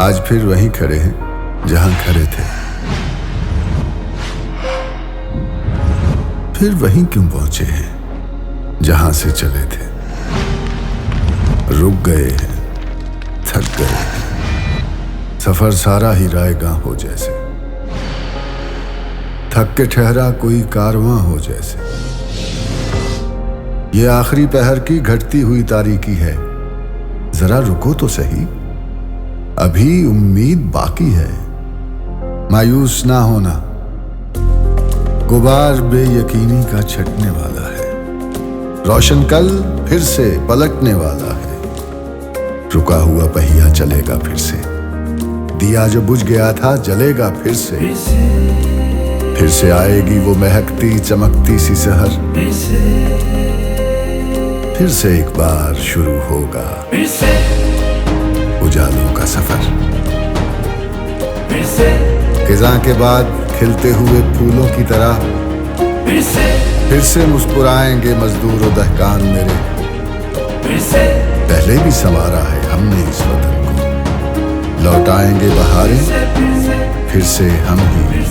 आज फिर वहीं खड़े हैं जहां खड़े थे। फिर वहीं क्यों पहुंचे हैं जहां से चले थे। रुक गए हैं, थक गए हैं, सफर सारा ही रायगां हो जैसे। थक के ठहरा कोई कारवां हो जैसे। ये आखिरी पहर की घटती हुई तारीकी है, जरा रुको तो सही, अभी उम्मीद बाकी है। मायूस ना होना, गुबार बेयकीनी का छटने वाला है। रोशन कल फिर से पलटने वाला है। रुका हुआ पहिया चलेगा फिर से, दिया जो बुझ गया था जलेगा फिर से। फिर से आएगी वो महकती चमकती सी सहर, फिर से एक बार शुरू होगा उजालों का सफर। खिज़ां के बाद खिलते हुए फूलों की तरह फिर से मुस्कुराएंगे मजदूर और दहकान मेरे। पहले भी संवारा है हमने इस वतन को, लौटाएंगे बहारें फिर से हम ही।